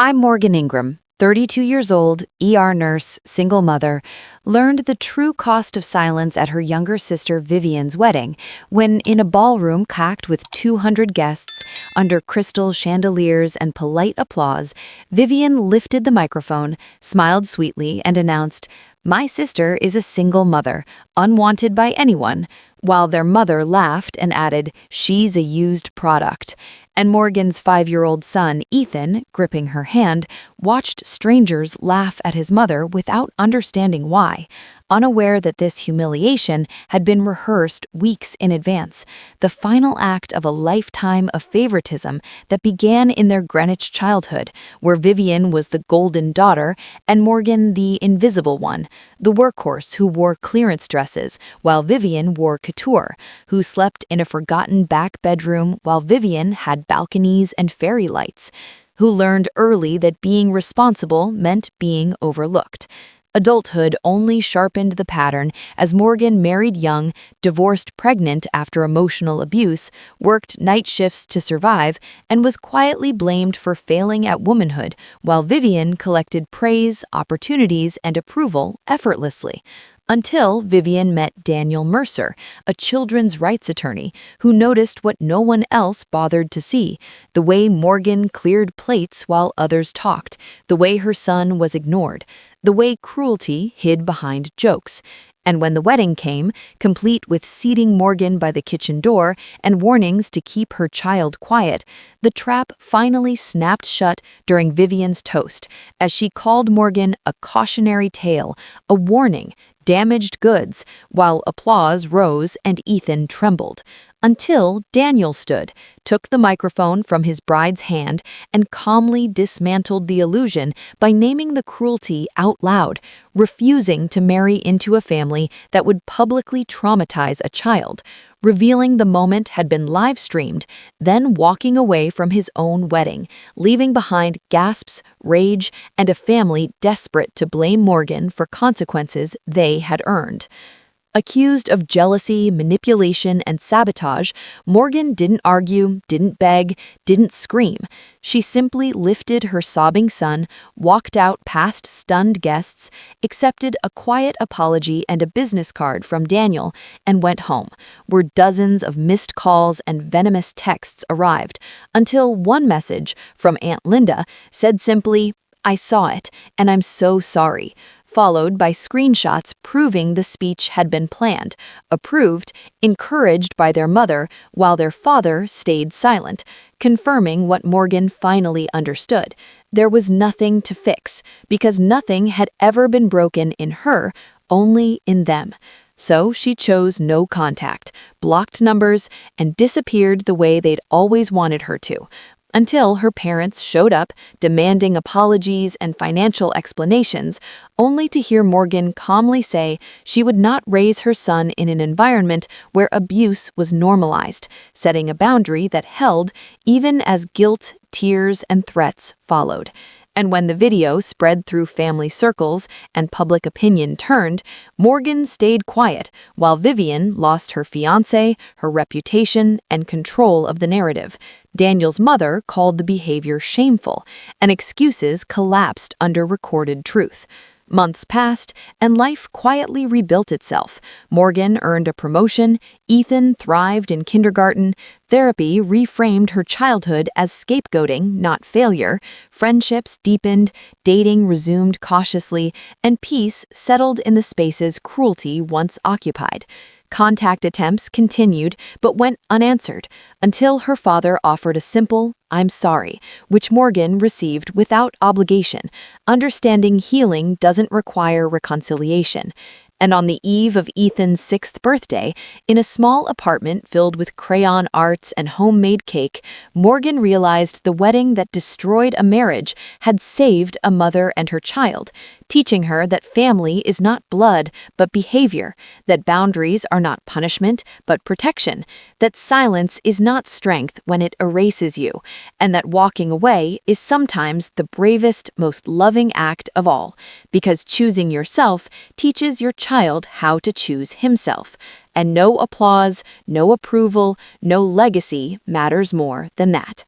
I'm Morgan Ingram, 32 years old, nurse, single mother, learned the true cost of silence at her younger sister Vivien's wedding when, in a ballroom packed with 200 guests, under crystal chandeliers and polite applause, Vivien lifted the microphone, smiled sweetly, and announced, "My sister is a single mother, unwanted by anyone," while their mother laughed and added, "She's a used product." And Morgan's 5-year-old son, Ethan, gripping her hand, watched strangers laugh at his mother without understanding why, unaware that this humiliation had been rehearsed weeks in advance, the final act of a lifetime of favoritism that began in their Greenwich childhood, where Vivien was the golden daughter and Morgan the invisible one, the workhorse who wore clearance dresses while Vivien wore couture, who slept in a forgotten back bedroom while Vivien had balconies and fairy lights, who learned early that being responsible meant being overlooked. Adulthood only sharpened the pattern as Morgan married young, divorced pregnant after emotional abuse, worked night shifts to survive, and was quietly blamed for failing at womanhood, while Vivien collected praise, opportunities, and approval effortlessly. Until Vivien met Daniel Mercer, a children's rights attorney, who noticed what no one else bothered to see, the way Morgan cleared plates while others talked, the way her son was ignored, the way cruelty hid behind jokes. And when the wedding came, complete with seating Morgan by the kitchen door and warnings to keep her child quiet, the trap finally snapped shut during Vivien's toast, as she called Morgan a cautionary tale, a warning, damaged goods, while applause rose and Ethan trembled. Until Daniel stood, took the microphone from his bride's hand, and calmly dismantled the illusion by naming the cruelty out loud, refusing to marry into a family that would publicly traumatize a child, revealing the moment had been live-streamed, then walking away from his own wedding, leaving behind gasps, rage, and a family desperate to blame Morgan for consequences they had earned. Accused of jealousy, manipulation, and sabotage, Morgan didn't argue, didn't beg, didn't scream. She simply lifted her sobbing son, walked out past stunned guests, accepted a quiet apology and a business card from Daniel, and went home, where dozens of missed calls and venomous texts arrived, until one message from Aunt Linda said simply, "I saw it, and I'm so sorry," followed by screenshots proving the speech had been planned, approved, encouraged by their mother, while their father stayed silent, confirming what Morgan finally understood. There was nothing to fix, because nothing had ever been broken in her, only in them. So she chose no contact, blocked numbers, and disappeared the way they'd always wanted her to, until her parents showed up, demanding apologies and financial explanations, only to hear Morgan calmly say she would not raise her son in an environment where abuse was normalized, setting a boundary that held even as guilt, tears, and threats followed. And when the video spread through family circles and public opinion turned, Morgan stayed quiet, while Vivien lost her fiancé, her reputation, and control of the narrative. Daniel's mother called the behavior shameful, and excuses collapsed under recorded truth. Months passed, and life quietly rebuilt itself. Morgan earned a promotion, Ethan thrived in kindergarten, therapy reframed her childhood as scapegoating, not failure, friendships deepened, dating resumed cautiously, and peace settled in the spaces cruelty once occupied. Contact attempts continued but went unanswered, until her father offered a simple, "I'm sorry," which Morgan received without obligation, understanding healing doesn't require reconciliation. And on the eve of Ethan's 6th birthday, in a small apartment filled with crayon arts and homemade cake, Morgan realized the wedding that destroyed a marriage had saved a mother and her child, teaching her that family is not blood but behavior, that boundaries are not punishment but protection, that silence is not strength when it erases you, and that walking away is sometimes the bravest, most loving act of all, because choosing yourself teaches your child how to choose himself, and no applause, no approval, no legacy matters more than that.